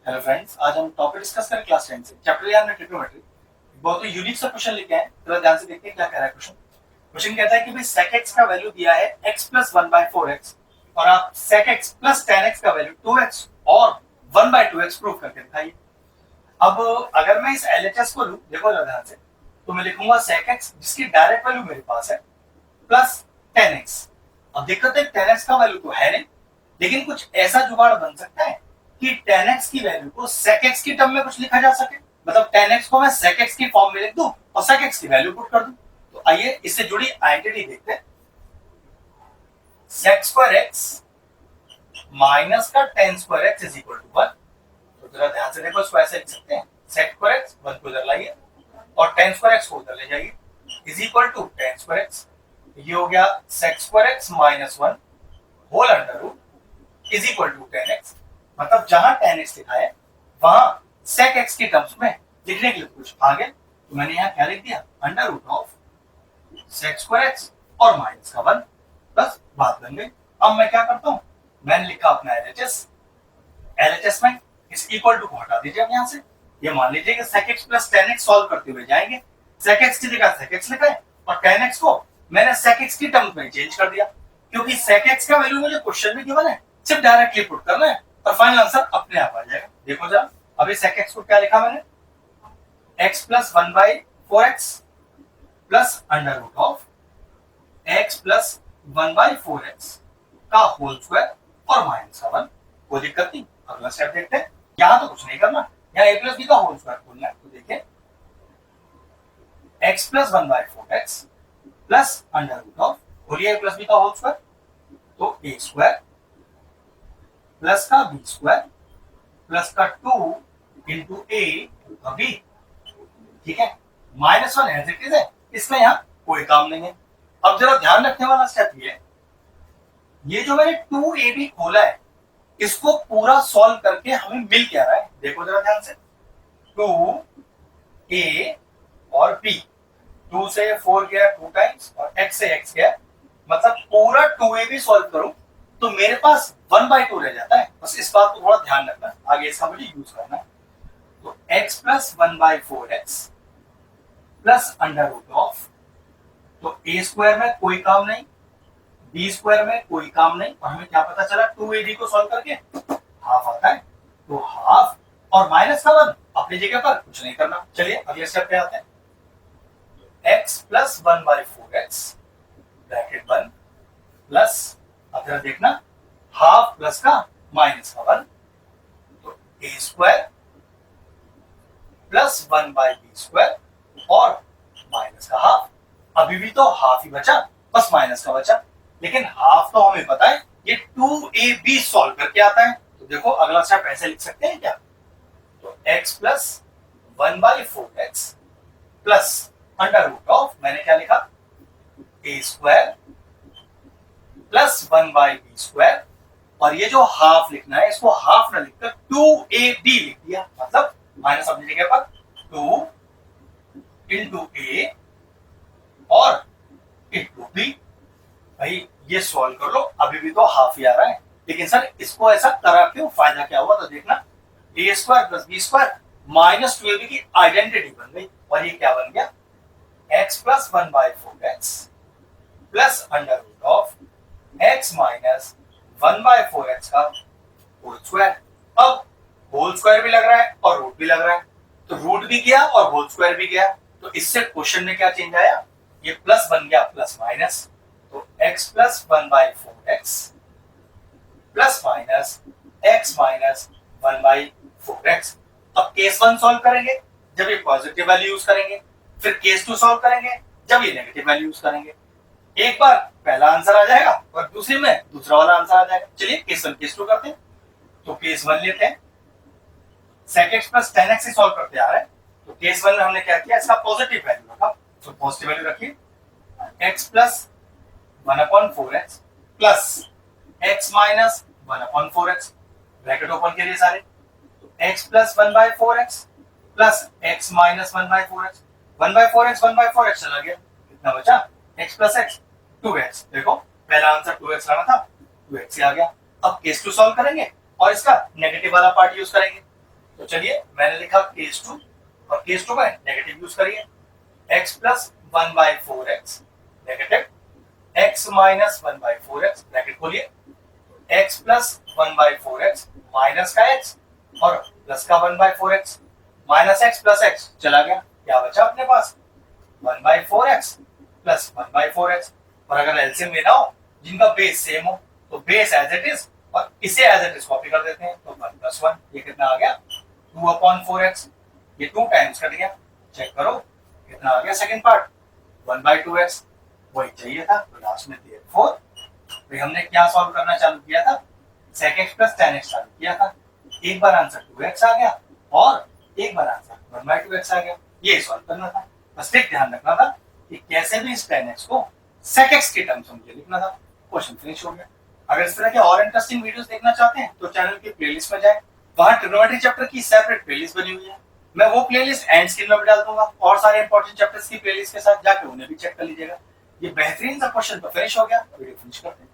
Hello friends, आज हम topic discuss करें क्लास 10 से चैप्टर 11 में ट्रिग्नोमेट्री। बहुत ही यूनिक सा क्वेश्चन लेके आए, थोड़ा ध्यान से देखते हैं क्या कह रहा है क्वेश्चन। क्वेश्चन कहता है कि भाई sec x का वैल्यू दिया है x plus 1/4x और आप sec x plus tan x का वैल्यू 2x और 1/2x प्रूव करके दिखाइए। अब अगर मैं इस LHS को लूं, देखो जरा ध्यान से, तो मैं लिखूंगा sec x जिसकी डायरेक्ट वैल्यू मेरे पास है प्लस tan x। अब दिक्कत है tan x का वैल्यू तो है नहीं, लेकिन कुछ ऐसा जुगाड़ बन सकता है कि tan x की वैल्यू को sec x की टर्म में कुछ लिखा जा सके। मतलब tan x को मैं sec x की फॉर्म में लिख दूं और sec x की वैल्यू पुट कर दूं। तो आइए इससे जुड़ी आइडेंटिटी देखते हैं। sec स्क्वायर x माइनस का tan square x is equal to 1। तो जरा ध्यान से देखो, इसको ऐसे लिख सकते हैं, sec स्क्वायर x 1 को इधर लाइए और tan स्क्वायर x को उधर ले जाइए is equal to tan square x। ये हो गया sec square x minus 1 whole under root is equal to tan x। मतलब जहां tan x लिखा है वहां sec x की टर्म्स में लिखने के लिए कुछ आगे, तो मैंने यहाँ क्या लिख दिया, under root of sec square x और माइनस का 1 बस बात बन गई। अब मैं क्या करता हूँ, मैंने लिखा अपना LHS में इस इक्वल टू को हटा दीजिए अब यहाँ से। ये मान लीजिए कि sec x plus tan x solve करते हुए जाएंगे, sec x की जगह sec x लिखा है और tan x को मैंने sec x की टर्म्स में चेंज कर दिया, क्योंकि sec x का वैल्यू मुझे क्वेश्चन में गिवन है, सिर्फ डायरेक्टली पुट करना है और फाइनल आंसर अपने आप आ जाएगा। देखो जरा, अभी sec x को क्या लिखा मैंने, x plus 1/4x plus under root of x plus 1/4x का होल स्क्वायर और माइनस का 1। कोई दिक्कत नहीं, अगला स्टेप देखते हैं। यहां तो कुछ नहीं करना, यहाँ a प्लस बी का होल स्क्वायर खोलना है। तो देखिए x plus 1/4x plus under root of, बोलिए a प्लस बी का होल स्क्वायर, तो a स्क्वायर प्लस का बी स्क्वायर प्लस का 2 इंटू ए का बी। ठीक है, माइनस 1 एज इट इज है, इसमें यहाँ कोई काम नहीं है। अब जरा ध्यान रखने वाला स्टेप ये जो मैंने 2ab खोला है, इसको पूरा सॉल्व करके हमें मिल क्या रहा है, देखो जरा ध्यान से, 2a और b, 2 से 4 गया 2 टाइम्स और x से x गया, मतलब पूरा 2ab सॉल्व करूं तो मेरे पास 1/2 रह जाता है। बस इस बात को थोड़ा ध्यान रखना, आगे इसका मुझे यूज करना है। तो x plus 1/4x plus under root of, तो a स्क्वायर में कोई काम नहीं, b स्क्वायर में कोई काम नहीं, और हमें क्या पता चला 2ab को सॉल्व करके हाफ आता है, तो हाफ और माइनस का 1 अपनी जगह पर, कुछ नहीं करना। चलिए अगले स्टेप पे आते हैं। x plus 1/4x bracket 1 plus, अब जरा देखना, हाफ प्लस का माइनस का 1, तो a square plus 1/b square और माइनस का हाफ। अभी भी तो हाफ ही बचा, बस माइनस का बचा, लेकिन हाफ तो हमें पता है ये 2ab सॉल्व करके आता है। तो देखो अगला स्टेप ऐसे लिख सकते हैं क्या, तो x plus 1/4x plus under root of, मैंने क्या लिखा, a square plus 1/b square, और ये जो हाफ लिखना है इसको हाफ ना लिखकर 2ab लिख दिया, मतलब माइनस अपनी जगह पर 2 इंटू a और इंटू b। भाई ये सॉल्व कर लो, अभी भी तो हाफ ही आ रहा है, लेकिन सर इसको ऐसा करा क्यों, फायदा क्या हुआ, तो देखना a square plus b square minus 2ab की आइडेंटिटी बन गई, और ये क्या बन गया, x plus 1/4x plus under root of x minus 1/4x का होल स्क्वायर। अब होल स्क्वायर भी लग रहा है और रूट भी लग रहा है, तो रूट भी गया और होल स्क्वायर भी गया, तो इससे क्वेश्चन में क्या चेंज आया, ये प्लस बन गया प्लस माइनस, तो x plus 1/4x plus minus x minus 1/4x। अब केस 1 सॉल्व करेंगे जब ये पॉजिटिव वैल्यू यूज करेंगे, फिर केस 2 सॉल्व करेंगे जब ये नेगेटिव वैल्यू यूज करेंगे। एक बार पहला आंसर आ जाएगा और दूसरी में दूसरा वाला आंसर आ जाएगा। चलिए केस 1 केस 2 करते हैं। तो केस 1 लेते हैं, sec x plus tan x से सॉल्व करते आ रहे हैं, तो केस 1 में हमने क्या किया, इसका पॉजिटिव वैल्यू रखा, तो पॉजिटिव वैल्यू रखिए, x plus 1/4x plus x minus 1/4x, bracket open करिए सारे, तो x plus 1/4x plus x minus 1/4x, 1/4x चला गया, कितना बचा, x प्लस x 2x। देखो पहला आंसर 2x लाना था, 2x आ गया। अब केस 2 सॉल्व करेंगे और इसका नेगेटिव वाला पार्ट यूज करेंगे, तो चलिए मैंने लिखा केस 2 और केस 2 में नेगेटिव यूज करिए x plus 1/4x negative x minus 1/4x bracket खोलिए x प्लस 1/4x माइनस का x और प्लस का 1/4x minus x plus x चला गया, क्या बचा अपने पास 1/4x प्लस 1/4x। और अगर एलसीएम लेना हो जिनका बेस सेम हो तो बेस एज इट इज और इसे एज इट इज कॉपी कर देते हैं, तो 1 प्लस 1 ये कितना आ गया 2/4x, ये 2 टाइम्स कट गया, चेक करो कितना आ गया सेकंड पार्ट 1/2x, वही चाहिए था तो लास्ट में दिया 4। भाई हमने क्या सॉल्व करना चालू किया था sec x plus tan x चालू किया था, एक बार आंसर 2x आ गया और एक बार आंसर 1/2x आ गया, ये सॉल्व करना था। बस एक ध्यान रखना था कि कैसे भी इस tan x को sec x के टर्म्स में मुझे लिखना था, क्वेश्चन फिनिश हो गया। अगर इस तरह के और इंटरेस्टिंग वीडियोस देखना चाहते हैं तो चैनल की प्लेलिस्ट में जाएं, वहां ट्रिग्नोमेट्री चैप्टर की सेपरेट प्लेलिस्ट बनी हुई है, मैं वो प्लेलिस्ट एंड स्क्रीन में भी डाल दूंगा और सारे इंपॉर्टेंट चैप्टर्स की प्लेलिस्ट के साथ जाके उन्हें भी चेक कर लीजिएगा। ये बेहतरीन सा क्वेश्चन तो फिनिश हो गया, वीडियो फिनिश करते हैं।